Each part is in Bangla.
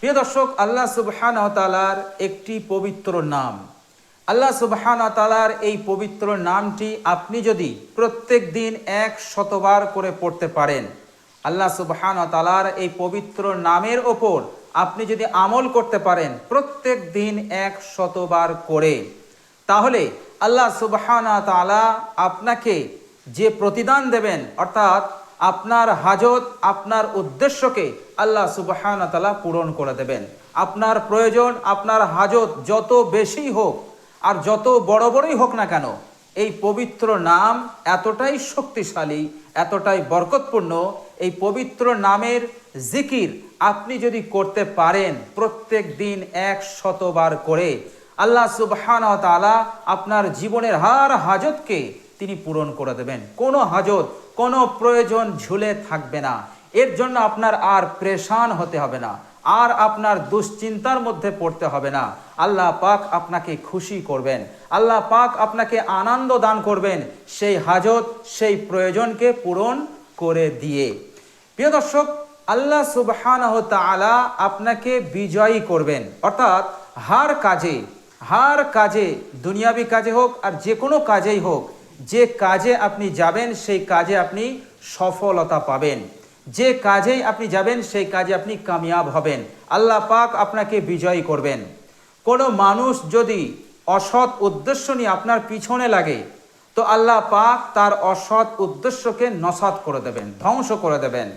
প্রিয় দর্শক, আল্লাহ সুবহানাহু ওয়া তাআলার একটি পবিত্র নাম, আল্লাহ সুবহানাহু ওয়া তাআলার এই পবিত্র নামটি আপনি যদি প্রত্যেক দিন 100 বার করে পড়তে পারেন, আল্লাহ সুবহানাহু ওয়া তাআলার এই পবিত্র নামের ওপর আপনি যদি আমল করতে পারেন প্রত্যেক দিন 100 বার করে, তাহলে আল্লাহ সুবহানাহু ওয়া তাআলা আপনাকে যে প্রতিদান দেবেন, অর্থাৎ আপনার হাজত, আপনার উদ্দেশ্যকে আল্লাহ সুবহানাহু ওয়া তাআলা পূরণ করে দেবেন। আপনার প্রয়োজন, আপনার হাজত যত বেশি হোক আর যত বড় বড়ই হোক না কেন, এই পবিত্র নাম এতটাই শক্তিশালী, এতটাই বরকতপূর্ণ। এই পবিত্র নামের জিকির আপনি যদি করতে পারেন প্রত্যেক দিন 100 বার করে, আল্লাহ সুবহানাহু ওয়া তাআলা আপনার জীবনের হার হাজতকে তিনি পূরণ করে দেবেন। কোনো হাজত, কোনো প্রয়োজন ঝুলে থাকবে না। এর জন্য আপনার আর পরেশান হতে হবে না, আর আপনার দুশ্চিন্তার মধ্যে পড়তে হবে না। আল্লাহ পাক আপনাকে খুশি করবেন, আল্লাহ পাক আপনাকে আনন্দ দান করবেন সেই হাজত, সেই প্রয়োজনকে পূরণ করে দিয়ে। প্রিয় দর্শক, আল্লাহ সুবহানাহু ওয়া তাআলা আপনাকে বিজয়ী করবেন, অর্থাৎ হার কাজে, দুনিয়াবি কাজে হোক আর যে কোনো কাজেই হোক, যে কাজে আপনি যাবেন সেই কাজে আপনি সফলতা পাবেন, যে কাজেই আপনি যাবেন সেই কাজে আপনি কামিয়াব হবেন। আল্লাহ পাক আপনাকে বিজয়ী করবেন। কোনো মানুষ যদি অসৎ উদ্দেশ্য নিয়ে আপনার পিছনে লাগে, তো আল্লাহ পাক তার অসৎ উদ্দেশ্যকে নসাৎ করে দেবেন, ধ্বংস করে দেবেন।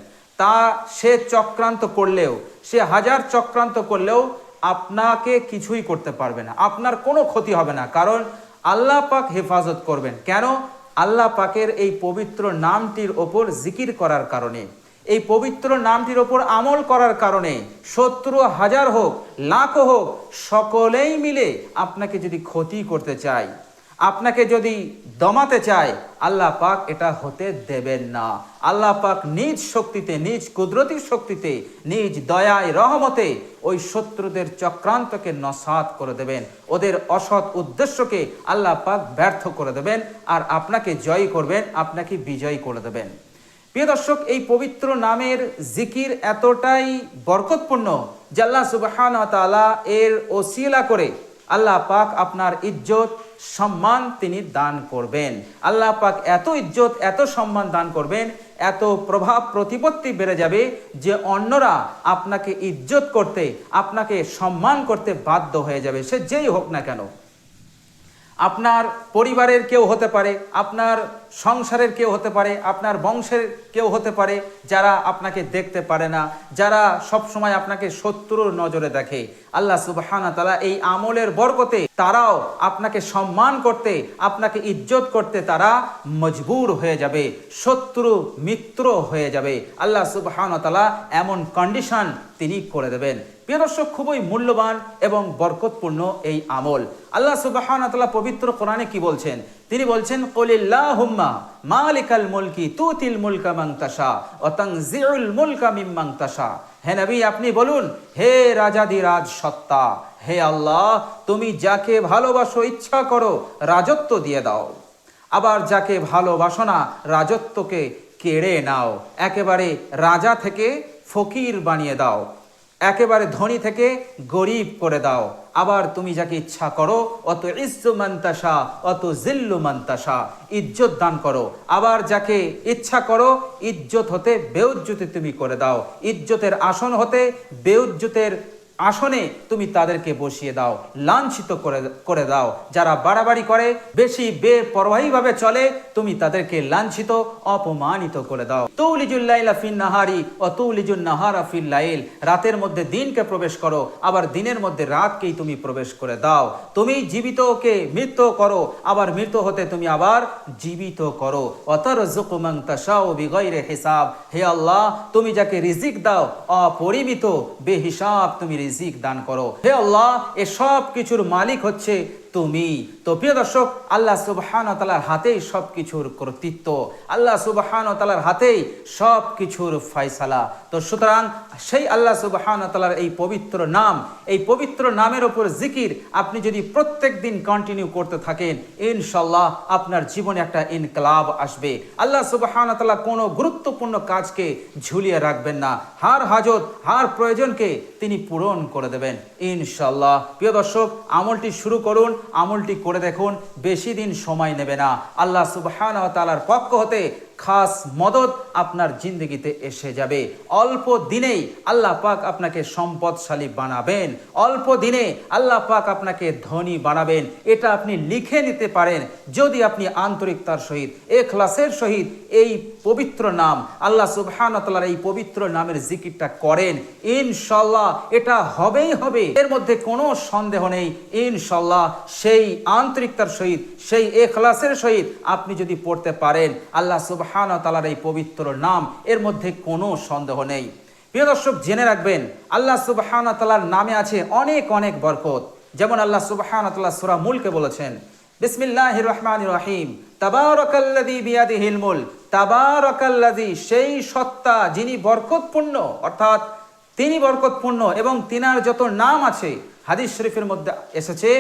সে চক্রান্ত করলেও, সে হাজার চক্রান্ত করলেও আপনাকে কিছুই করতে পারবে না, আপনার কোনো ক্ষতি হবে না, কারণ আল্লাহ পাক হেফাজত করবেন। কেন? আল্লাহ পাকের এই পবিত্র নামটির ওপর জিকির করার কারণে, এই পবিত্র নামটির ওপর আমল করার কারণে। শত্রু হাজার হোক, লাখও হোক, সকলেই মিলে আপনাকে যদি ক্ষতি করতে চায়, আপনাকে যদি দমাতে চায়, আল্লাহ পাক এটা হতে দেবেন না। আল্লাহ পাক নিজ শক্তিতে, নিজ কুদরতি শক্তিতে, নিজ দয়ায়, রহমতে ওই শত্রুদের চক্রান্তকে নসাৎ করে দেবেন, ওদের অসৎ উদ্দেশ্যকে আল্লাহ পাক ব্যর্থ করে দেবেন, আর আপনাকে জয়ী করবেন, আপনাকে বিজয়ী করে দেবেন। প্রিয় দর্শক, এই পবিত্র নামের জিকির এতটাই বরকতপূর্ণ যে আল্লাহ সুবহানাহু ওয়া তাআলা এর ওসিলা করে আল্লাহ পাক আপনার ইজ্জত, সম্মান তিনি দান করবেন। আল্লাহ পাক এত ইজ্জত, এত সম্মান দান করবেন, এত প্রভাব প্রতিপত্তি বেড়ে যাবে যে অন্যরা আপনাকে ইজ্জত করতে, আপনাকে সম্মান করতে বাধ্য হয়ে যাবে, সে যেই হোক না কেন। আপনার পরিবারের কেউ হতে পারে, আপনার সংসারের কেউ হতে পারে, আপনার বংশের কেউ হতে পারে, যারা আপনাকে দেখতে পারে না, যারা সব সময় আপনাকে শত্রুর নজরে দেখে। আল্লাহ সুবহানাহু ওয়া তাআলা এই আমলের বরকতে তারাও আপনাকে সম্মান করতে, আপনাকে ইজ্জত করতে তারা মজবুর হয়ে যাবে, শত্রু মিত্র হয়ে যাবে। আল্লাহ সুবহানাহু ওয়া তাআলা এমন কন্ডিশন তিনি করে দেবেন। প্রিয় দর্শক, খুবই মূল্যবান এবং বরকতপূর্ণ এই আমল। আল্লাহ সুবহানাহু ওয়া তাআলা পবিত্র কোরআনে কি বলছেন? তিনি বলছেন, কুলিল্লাহুম্মা মালিকাল মুলকি তুতিল মুলকা মান তাশা ওয়া তানজিউল মুলকা মিম্মান তাশা। হে নবী, আপনি বলুন, হে রাজাধিরাজ সত্তা, হে আল্লাহ, তুমি যাকে ভালোবাসো, ইচ্ছা করো রাজত্ব দিয়ে দাও, আবার যাকে ভালোবাসো না রাজত্বকে কেড়ে নাও, একেবারে রাজা থেকে ফকির বানিয়ে দাও, একেবারে ধনী থেকে গরিব করে দাও। আবার তুমি যাকে ইচ্ছা করো অত ইজ্জু মান তাশা অত জিল্লু মান তাশা, ইজ্জত দান করো। আবার যাকে ইচ্ছা করো ইজ্জত হতে বেউজ্জতি তুমি করে দাও, ইজ্জতের আসন হতে বেউজ্জতের আসনে তুমি তাদেরকে বসিয়ে দাও, লাঞ্ছিত করে দাও। যারা বাড়াবাড়ি করে, বেশি বেপরোয়াহিভাবে চলে, তুমি তাদেরকে লাঞ্ছিত, অপমানিত করে দাও। তুলিজুল লাইলা ফিন নাহারি ও তুলিজুন নাহারা ফিল লাইল, রাতের মধ্যে দিনকে প্রবেশ করো, আবার দিনের মধ্যে রাতকেই তুমি প্রবেশ করে দাও। তুমি জীবিতকে মৃত করো, আবার মৃত হতে তুমি আবার জীবিত করো। ওয়াতারযুকু মান তাশাউ বিগাইরি হিসাব, হে আল্লাহ, তুমি যাকে রিজিক দাও অপরিমিত বেহিসাব তুমি রিজিক দান করো। হে আল্লাহ, এ সব কিছুর মালিক হচ্ছে তুমি। তো প্রিয় দর্শক, আল্লাহ সুবহানাহু ওয়া তাআলার হাতেই সব কিছুর কর্তৃত্ব, আল্লাহ সুবহানাহু ওয়া তাআলার হাতেই সব কিছুর ফয়সালা। তো সুতরাং সেই আল্লাহ সুবহানাহু ওয়া তাআলার এই পবিত্র নাম, এই পবিত্র নামের ওপর জিকির আপনি যদি প্রত্যেক দিন কন্টিনিউ করতে থাকেন, ইনশাআল্লাহ আপনার জীবনে একটা ইনকলাব আসবে। আল্লাহ সুবহানাহু ওয়া তাআলা কোনো গুরুত্বপূর্ণ কাজকে ঝুলিয়ে রাখবেন না, হার হাজত হার প্রয়োজনকে তিনি পূরণ করে দেবেন ইনশাআল্লাহ। প্রিয় দর্শক, আমলটি শুরু করুন, আমলটি করে দেখুন, বেশি দিন সময় নেবে না। আল্লাহ সুবহানাহু ওয়া তাআলার পক্ষ হতে খাস মদত আপনার জিন্দগিতে এসে যাবে। অল্প দিনেই আল্লাহ পাক আপনাকে সম্পদশালী বানাবেন, অল্প দিনে আল্লাহ পাক আপনাকে ধনী বানাবেন। এটা আপনি লিখে নিতে পারেন যদি আপনি আন্তরিকতার সহিত, ইখলাসের সহিত এই পবিত্র নাম আল্লাহ সুবহানাহু ওয়া তাআলার এই পবিত্র নামের জিকিরটা করেন, ইনশাআল্লাহ এটা হবেই হবে, এর মধ্যে কোনো সন্দেহ নেই। ইনশাআল্লাহ সেই আন্তরিকতার সহিত, সেই ইখলাসের সহিত আপনি যদি পড়তে পারেন আল্লাহ সুবহানাহু ওয়া তাআলার এই পবিত্র নাম, এর মধ্যে কোনো সন্দেহ নেই। প্রিয় দর্শক, জেনে রাখবেন আল্লাহ সুবহানাহু ওয়া তাআলার নামে আছে অনেক অনেক বরকত। যেমন আল্লাহ সুবহানাহু ওয়া তাআলা সূরা মুলকে বলেছেন, বিসমিল্লাহির রহমানির রহিম, তাবারাকাল্লাযী বিয়াদিহিল মুলক, তাবারাকাল্লাযী সেই সত্তা যিনি বরকতপূর্ণ, অর্থাৎ তিনি বরকতপূর্ণ এবং তিনার যত নাম আছে, হাদিস শরীফের মধ্যে এসেছে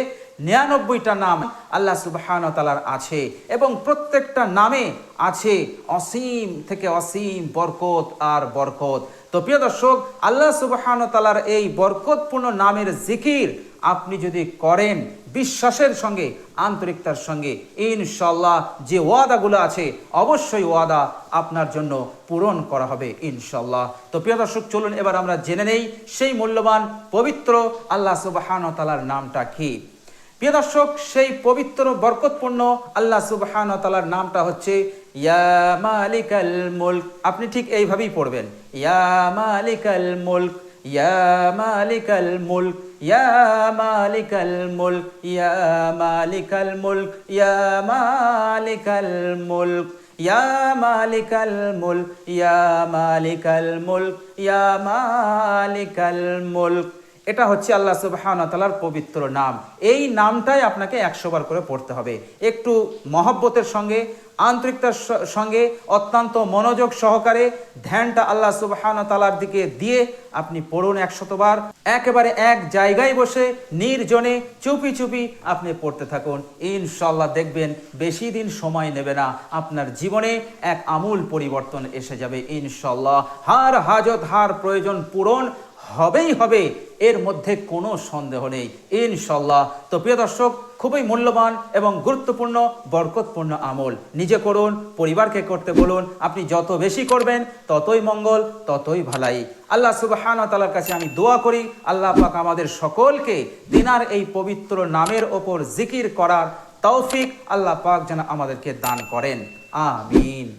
99টা নাম আল্লাহ সুবহানাহু ওয়া তাআলার আছে এবং প্রত্যেকটা নামে আছে অসীম থেকে অসীম বরকত আর বরকত। তো প্রিয় দর্শক, আল্লাহ সুবহানাহু ওয়া তাআলার এই বরকতপূর্ণ নামের জিকির আপনি যদি করেন বিশ্বাসের সঙ্গে, আন্তরিকতার সঙ্গে, ইনশাআল্লাহ যে ওয়াদাগুলো আছে অবশ্যই ওয়াদা আপনার জন্য পূরণ করা হবে ইনশাআল্লাহ। তো প্রিয় দর্শক, চলুন এবার আমরা জেনে নেই সেই মূল্যবান পবিত্র আল্লাহ সুবহানাহু ওয়া তাআলার নামটা কি। প্রিয় দর্শক, সেই পবিত্র বরকতপূর্ণ আল্লাহ সুবহানাহু ওয়া তাআলার নামটা হচ্ছে ইয়া মালিকাল মুলক। আপনি ঠিক এইভাবেই পড়বেন, ইয়া মালিকাল মুলক, ইয়া মালিকাল মুলক, ইয়া মালিকাল মুলক, ইয়া মালিকাল মুলক, ইয়া মালিকাল মুলক, ইয়া মালিকাল মুলক, ইয়া মালিকাল মুলক, ইয়া মালিকাল মুলক। এটা হচ্ছে আল্লাহ সুবহানাহু ওয়া তাআলার পবিত্র নাম। এই নামটাই আপনাকে 100 বার করে পড়তে হবে। একটু মহব্বতের সঙ্গে, আন্তরিকতার সঙ্গে, অত্যন্ত মনোযোগ সহকারে ধ্যানটা আল্লাহ সুবহানাহু ওয়া তাআলার দিকে দিয়ে আপনি পড়ুন 100 বার। একেবারে এক জায়গায় বসে নির্জনে চুপি চুপি আপনি পড়তে থাকুন, ইনশাআল্লাহ দেখবেন বেশি দিন সময় নেবে না, আপনার জীবনে এক আমূল পরিবর্তন এসে যাবে ইনশাআল্লাহ। হার হাজত হার প্রয়োজন পূরণ হবেই হবে, এর মধ্যে কোনো সন্দেহ নেই ইনশাআল্লাহ। তো প্রিয় দর্শক, খুবই মূল্যবান এবং গুরুত্বপূর্ণ বরকতপূর্ণ আমল নিজে করুন, পরিবারকে করতে বলুন। আপনি যত বেশি করবেন ততই মঙ্গল, ততই ভালাই। আল্লাহ সুবহানাহু ওয়া তাআলার কাছে আমি দোয়া করি আল্লাহ পাক আমাদের সকলকে তিনার এই পবিত্র নামের ওপর জিকির করার তৌফিক আল্লাহ পাক যেন আমাদেরকে দান করেন, আমিন।